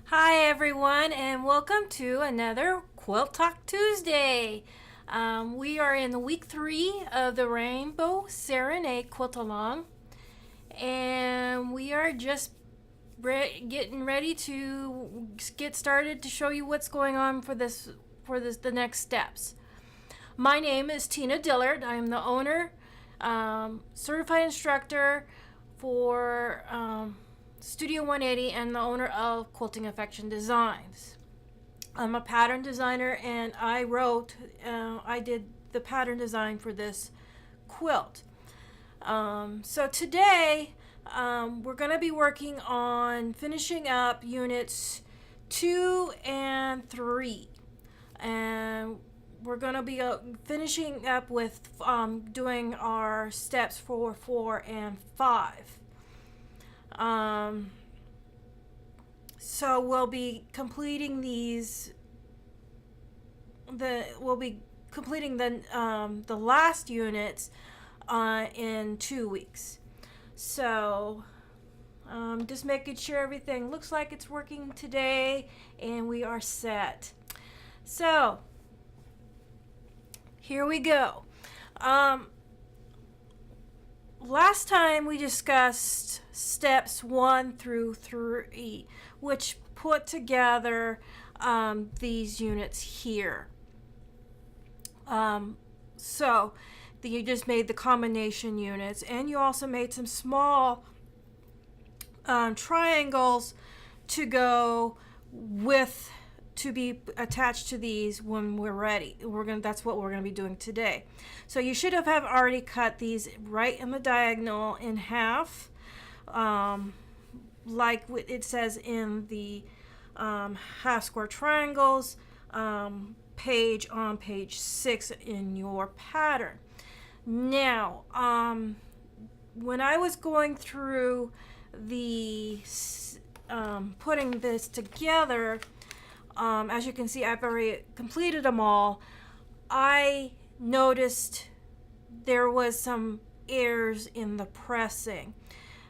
Hi everyone, and welcome to another Quilt Talk Tuesday. We are in week 3 of the Rainbow Serenade Quilt Along, and we are just getting ready to get started to show you what's going on for the next steps. My name is Tina Dillard. I am the owner, certified instructor for Studio 180 and the owner of Quilting Affection Designs. I'm a pattern designer, and I did the pattern design for this quilt. So today we're going to be working on finishing up units 2 and 3. And we're going to be finishing up with doing our steps for 4 and 5. So we'll be completing the last units in 2 weeks. So just making sure everything looks like it's working today, and we are set. So here we go. Last time we discussed steps 1 through 3, which put together these units here. So you just made the combination units, and you also made some small triangles to go with, to be attached to these when we're ready. That's what we're gonna be doing today. So you should have already cut these right in the diagonal in half, like it says in the half square triangles page on page 6 in your pattern. Now, when I was going through the putting this together, as you can see, I've already completed them all. I noticed there was some errors in the pressing.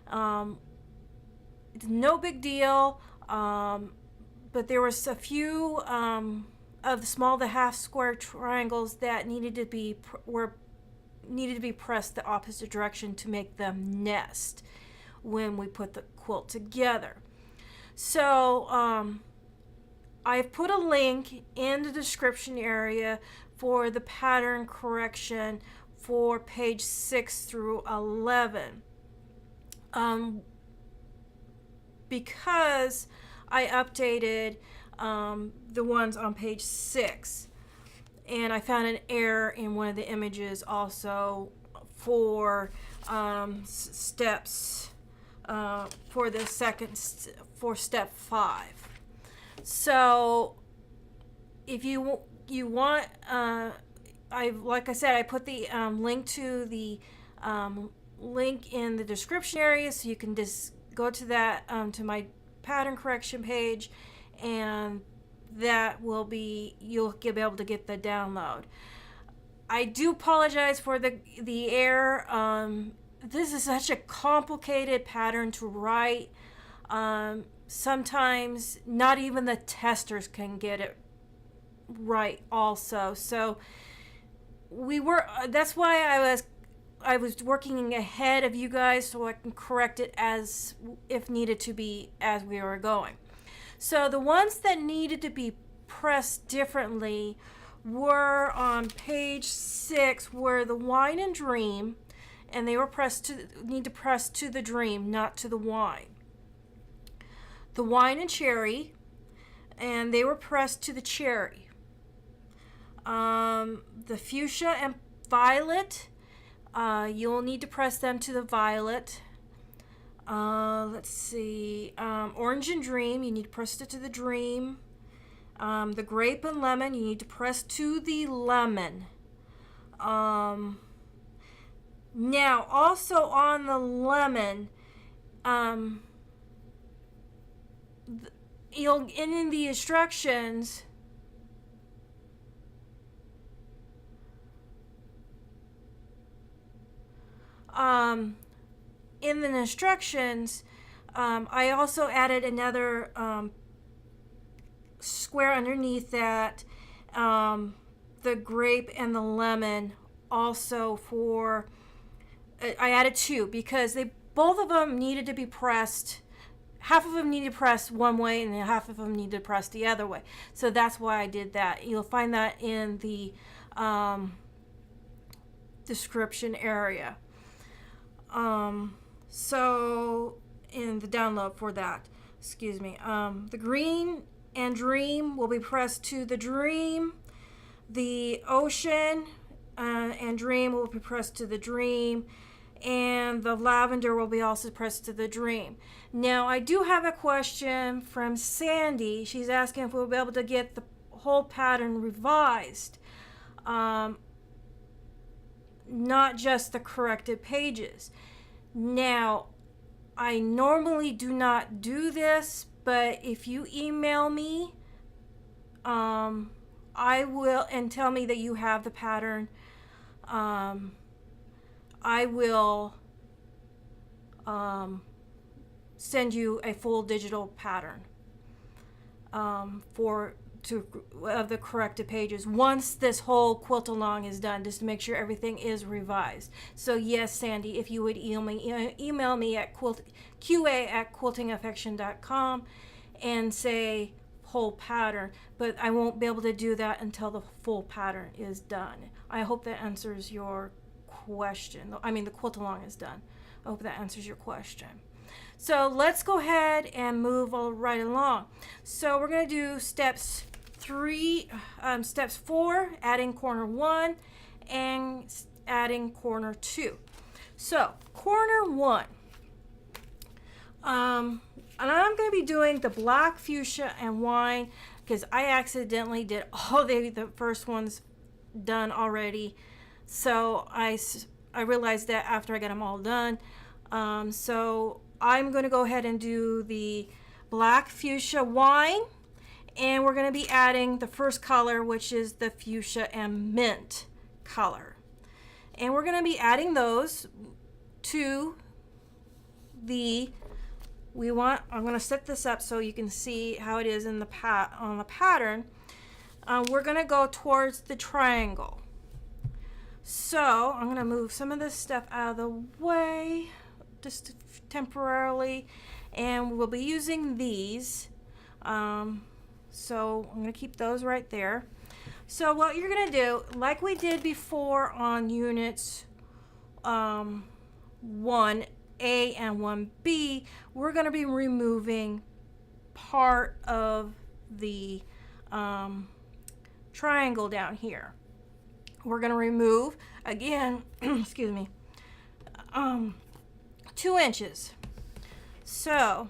It's no big deal, but there was a few of the half square triangles that needed to be pressed the opposite direction to make them nest when we put the quilt together. So I've put a link in the description area for the pattern correction for page 6 through 11. Because I updated the ones on page 6, and I found an error in one of the images also for steps for step 5. So if you want, like I said, I put the link to the link in the description area, so you can just go to that to my pattern correction page, and that will be, you'll be able to get the download. I do apologize for the error. This is such a complicated pattern to write. Sometimes not even the testers can get it right also. So that's why I was working ahead of you guys, so I can correct it as if needed to be as we were going. So the ones that needed to be pressed differently were on page 6, were the wine and dream, and they were need to press to the dream, not to the wine. The wine and cherry, and they were pressed to the cherry. The fuchsia and violet, you'll need to press them to the violet. Let's see, orange and dream, you need to press it to the dream. The grape and lemon, you need to press to the lemon. Now also on the lemon, in the instructions, I also added another square underneath that, the grape and the lemon also for, I added two because they both of them needed to be pressed. Half of them needed to press one way and half of them needed to press the other way. So that's why I did that. You'll find that in the description area. So in the download for that, excuse me, the green and dream will be pressed to the dream. The ocean and dream will be pressed to the dream, and the lavender will be also pressed to the dream. Now I do have a question from Sandy. She's asking if we'll be able to get the whole pattern revised, not just the corrected pages. Now I normally do not do this, but if you email me, I will, and tell me that you have the pattern, I will send you a full digital pattern of the corrected pages once this whole quilt along is done, just to make sure everything is revised. So yes, Sandy, if you would email me at QA@quiltingaffection.com and say whole pattern, but I won't be able to do that until the full pattern is done. I hope that answers your question. I mean, the quilt along is done. I hope that answers your question. So let's go ahead and move right along. So we're going to do steps 4, adding corner 1 and adding corner 2. So corner 1, and I'm going to be doing the black, fuchsia, and wine because I accidentally did all the first ones done already. So I realized that after I got them all done. So I'm going to go ahead and do the black, fuchsia, wine, and we're going to be adding the first color, which is the fuchsia and mint color. And we're going to be adding those to I'm going to set this up so you can see how it is in on the pattern. We're going to go towards the triangle. So I'm going to move some of this stuff out of the way just temporarily, and we'll be using these. So I'm going to keep those right there. So what you're going to do, like we did before on units 1A and 1B, we're going to be removing part of the triangle down here. We're going to remove, again, excuse me, 2 inches. So,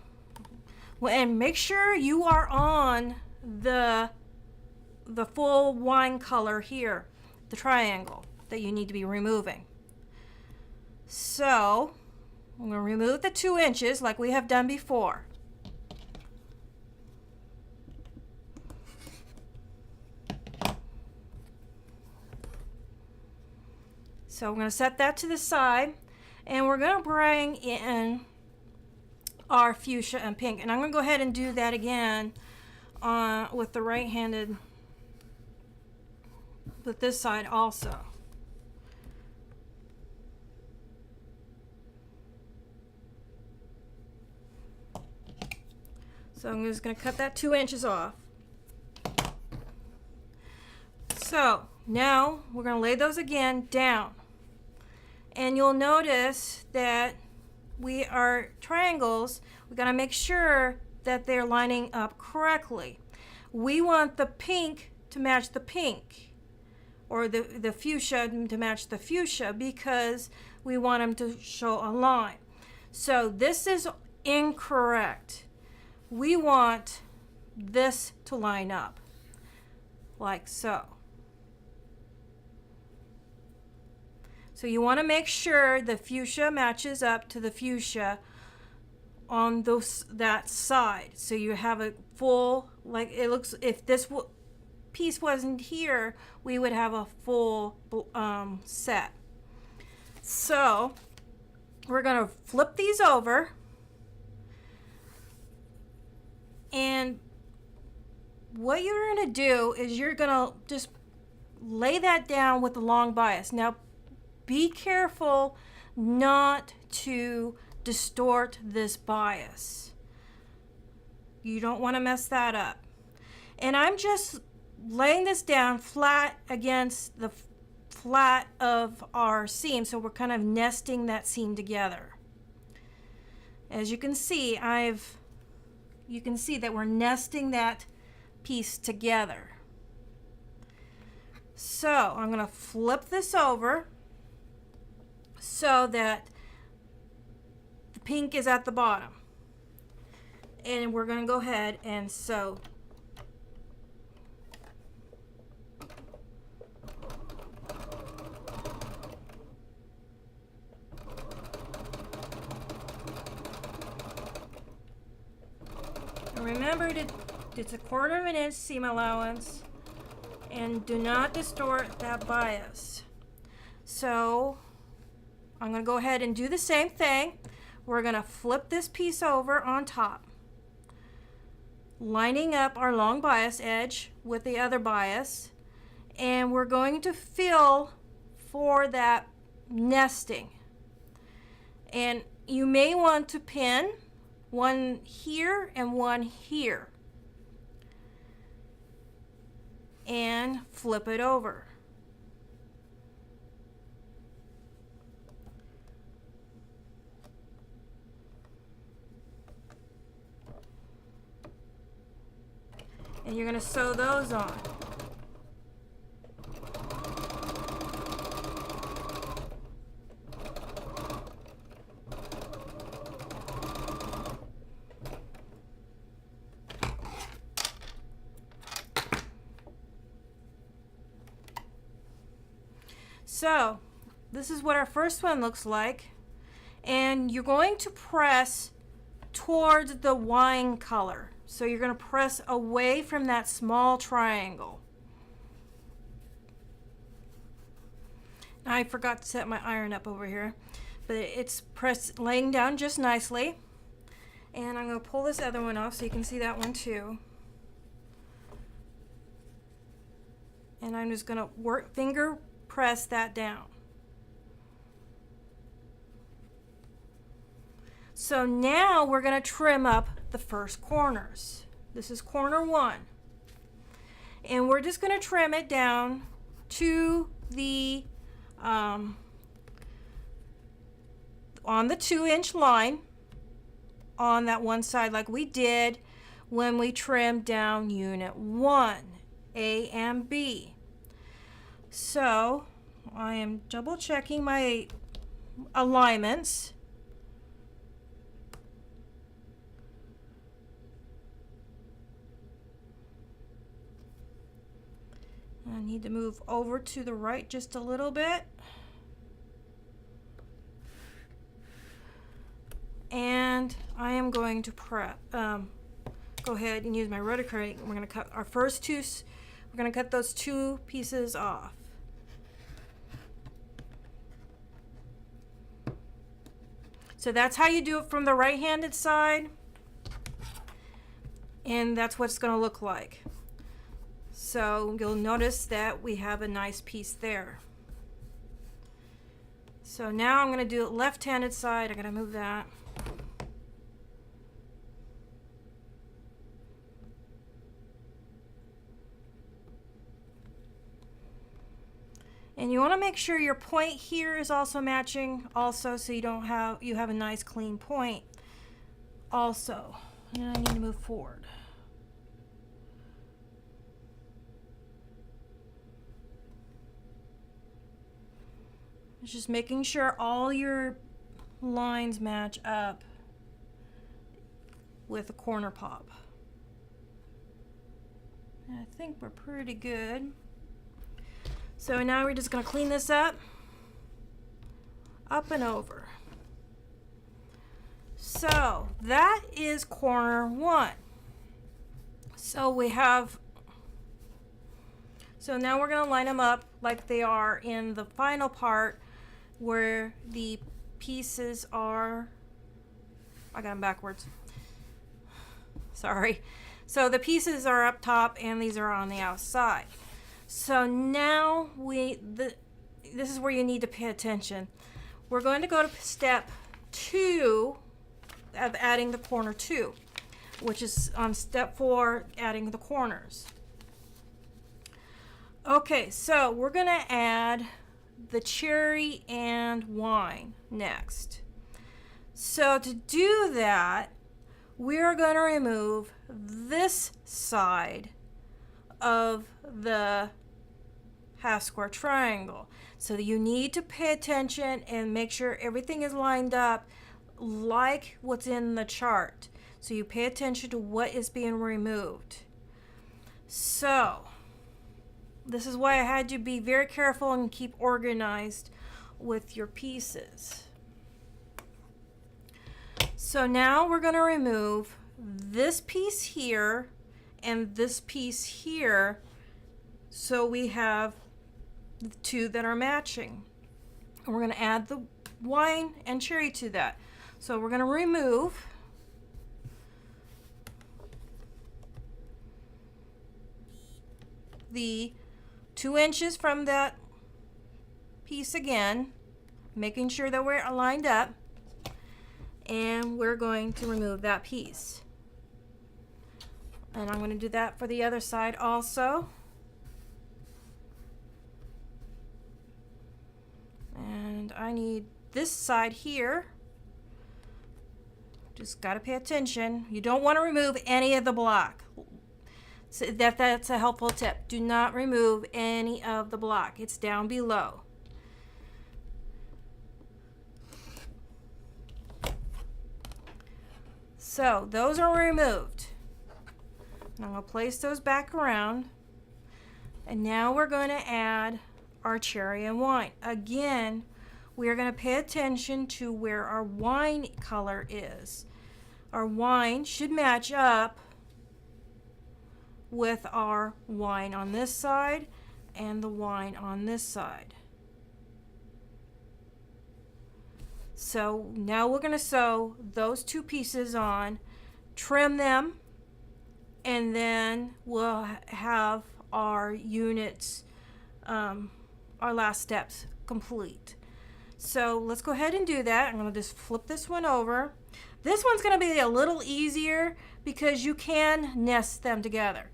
and make sure you are on the full wine color here, the triangle that you need to be removing. So, I'm going to remove the 2 inches like we have done before. So I'm going to set that to the side, and we're going to bring in our fuchsia and pink. And I'm going to go ahead and do that again with the right-handed, with this side also. So I'm just going to cut that 2 inches off. So now we're going to lay those again down. And you'll notice that we are triangles. We got to make sure that they're lining up correctly. We want the pink to match the pink, or the fuchsia to match the fuchsia, because we want them to show a line. So this is incorrect. We want this to line up like so. So you want to make sure the fuchsia matches up to the fuchsia on that side. So you have a full, like it looks, if this piece wasn't here, we would have a full set. So we're going to flip these over, and what you're going to do is you're going to just lay that down with the long bias. Now, be careful not to distort this bias. You don't want to mess that up. And I'm just laying this down flat against the flat of our seam, so we're kind of nesting that seam together. As you can see, you can see that we're nesting that piece together. So I'm going to flip this over so that the pink is at the bottom. And we're going to go ahead and sew. And remember to, it's a 1/4 of an inch seam allowance, and do not distort that bias. So I'm going to go ahead and do the same thing. We're going to flip this piece over on top, lining up our long bias edge with the other bias, and we're going to feel for that nesting. And you may want to pin one here and one here and flip it over. And you're going to sew those on. So this is what our first one looks like, and you're going to press towards the wine color. So you're going to press away from that small triangle. I forgot to set my iron up over here, but it's pressed, laying down just nicely. And I'm going to pull this other one off so you can see that one too. And I'm just going to finger press that down. So now we're going to trim up the first corners. This is corner 1. And we're just going to trim it down to the on the 2-inch line on that one side, like we did when we trimmed down unit 1, A and B. So I am double checking my alignments. I need to move over to the right just a little bit. And I am going to go ahead and use my rotary. We're going to cut our first two, we're going to cut those 2 pieces off. So that's how you do it from the right-handed side. And that's what it's going to look like. So you'll notice that we have a nice piece there. So now I'm going to do it left-handed side. I'm going to move that. And you want to make sure your point here is also matching also, so you have a nice clean point also. And I need to move forward. It's just making sure all your lines match up with the corner pop. And I think we're pretty good. So now we're just going to clean this up and over. So that is corner 1. So we have, so now we're going to line them up like they are in the final part where the pieces are, I got them backwards. Sorry. So the pieces are up top and these are on the outside. So now this is where you need to pay attention. We're going to go to step 2 of adding the corner 2, which is on step 4, adding the corners. Okay, so we're going to add the cherry and wine next. So to do that, we're going to remove this side of the half square triangle. So you need to pay attention and make sure everything is lined up like what's in the chart. So you pay attention to what is being removed. So this is why I had you be very careful and keep organized with your pieces. So now we're going to remove this piece here and this piece here, so we have the 2 that are matching. And we're going to add the wine and cherry to that. So we're going to remove the 2 inches from that piece again, making sure that we're lined up, and we're going to remove that piece. And I'm going to do that for the other side also. And I need this side here. Just got to pay attention. You don't want to remove any of the block. So that's a helpful tip. Do not remove any of the block. It's down below. So those are removed. And I'm going to place those back around. And now we're going to add our cherry and wine. Again, we are going to pay attention to where our wine color is. Our wine should match up with our wine on this side and the wine on this side. So now we're going to sew those 2 pieces on, trim them, and then we'll have our units, our last steps complete. So let's go ahead and do that. I'm going to just flip this one over. This one's going to be a little easier because you can nest them together.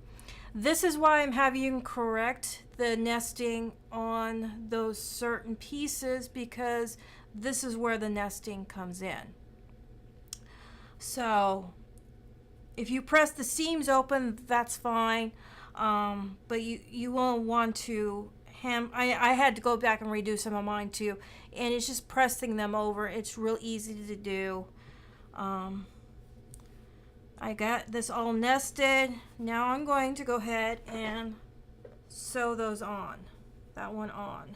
This is why I'm having you correct the nesting on those certain pieces, because this is where the nesting comes in. So if you press the seams open, that's fine, but you won't want to I had to go back and redo some of mine too, and it's just pressing them over. It's real easy to do. I got this all nested. Now I'm going to go ahead and sew those on. That one on.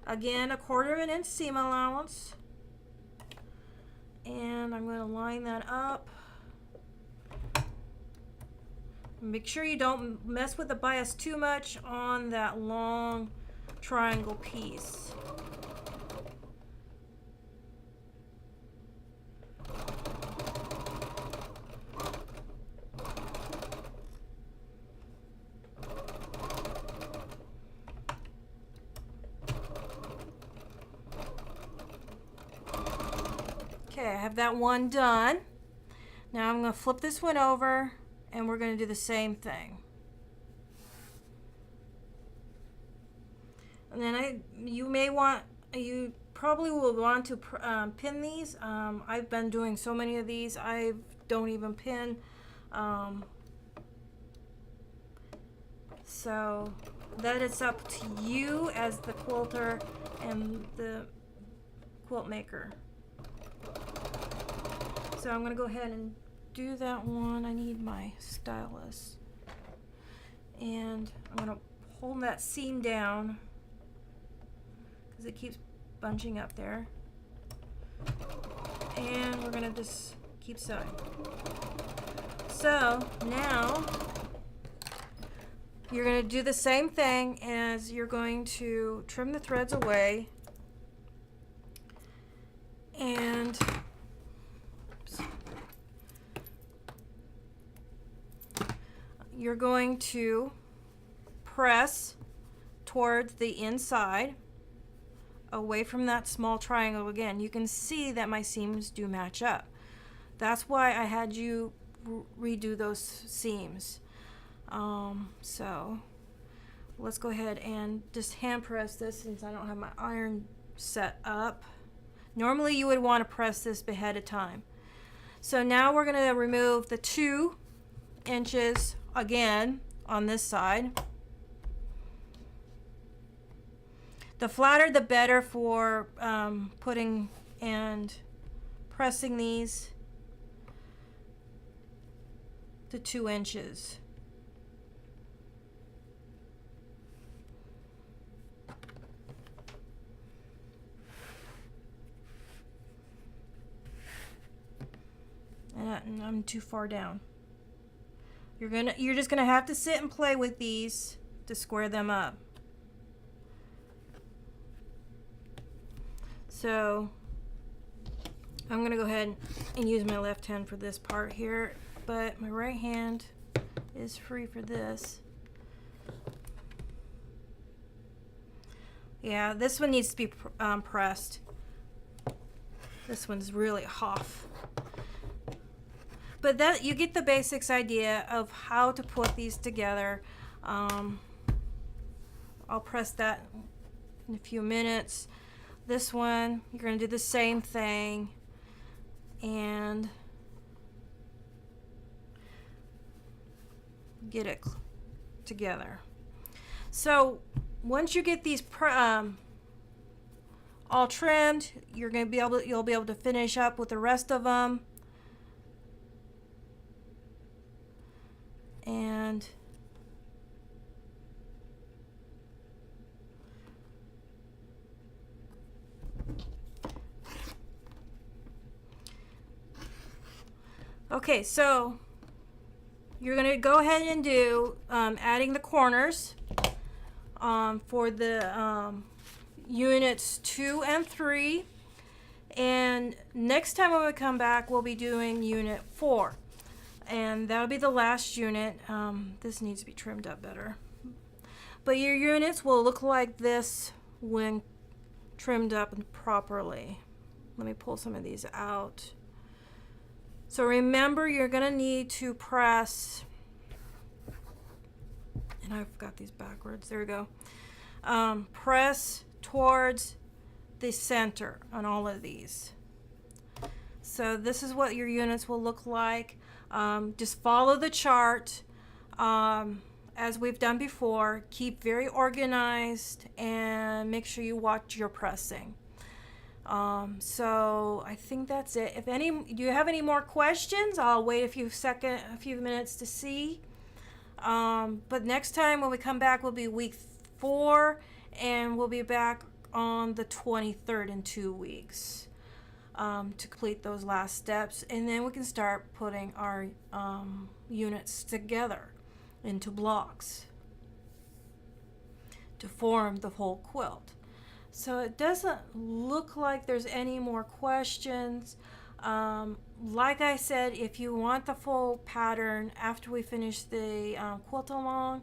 Again, 1/4 of an inch seam allowance. And I'm going to line that up. Make sure you don't mess with the bias too much on that long triangle piece. Okay, I have that one done. Now I'm going to flip this one over, and we're going to do the same thing. And then you probably will want to pin these. I've been doing so many of these, I don't even pin. So that is up to you as the quilter and the quilt maker. So I'm going to go ahead and do that one. I need my stylus. And I'm going to hold that seam down because it keeps bunching up there. And we're going to just keep sewing. So now you're going to do the same thing as you're going to trim the threads away and you're going to press towards the inside away from that small triangle again. You can see that my seams do match up. That's why I had you redo those seams. So let's go ahead and just hand press this since I don't have my iron set up. Normally you would want to press this ahead of time. So now we're going to remove the 2 inches again on this side. The flatter the better for putting and pressing these to 2 inches. And I'm too far down. You're just gonna have to sit and play with these to square them up. So I'm gonna go ahead and use my left hand for this part here, but my right hand is free for this. Yeah, this one needs to be pressed. This one's really off. But that you get the basics idea of how to put these together. I'll press that in a few minutes. This one, you're going to do the same thing and get it together. So once you get these all trimmed, you'll be able to finish up with the rest of them. And okay, so you're going to go ahead and do adding the corners for the units 2 and 3. And next time when we come back, we'll be doing unit 4. And that'll be the last unit. This needs to be trimmed up better. But your units will look like this when trimmed up properly. Let me pull some of these out. So remember, you're going to need to press, and I've got these backwards. There we go. Press towards the center on all of these. So this is what your units will look like. Just follow the chart as we've done before. Keep very organized and make sure you watch your pressing. So I think that's it. If do you have any more questions? I'll wait a few minutes to see. But next time when we come back, will be week 4, and we'll be back on the 23rd in 2 weeks. To complete those last steps, and then we can start putting our units together into blocks to form the whole quilt. So it doesn't look like there's any more questions. Like I said, if you want the full pattern after we finish the quilt along,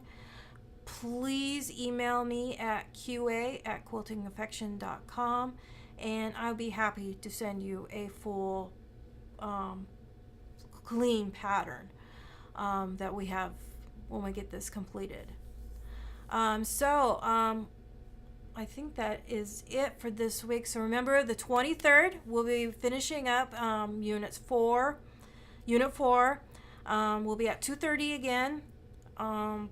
please email me at qa@quiltingaffection.com. and I'll be happy to send you a full clean pattern that we have when we get this completed. I think that is it for this week. So remember, the 23rd we'll be finishing up unit 4. We'll be at 2:30 again. And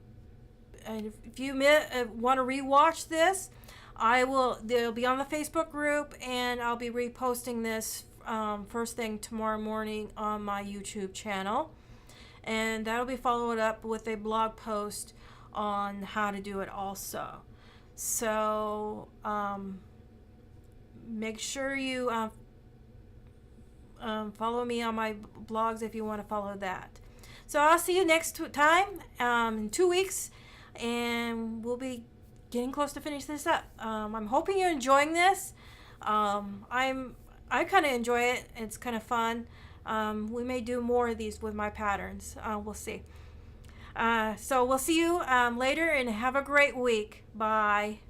if you want to rewatch this, they'll be on the Facebook group, and I'll be reposting this first thing tomorrow morning on my YouTube channel. And that'll be followed up with a blog post on how to do it also. So make sure you follow me on my blogs if you want to follow that. So I'll see you next time in 2 weeks, and we'll be getting close to finish this up. I'm hoping you're enjoying this. I kind of enjoy it. It's kind of fun. We may do more of these with my patterns. We'll see. So we'll see you later and have a great week. Bye.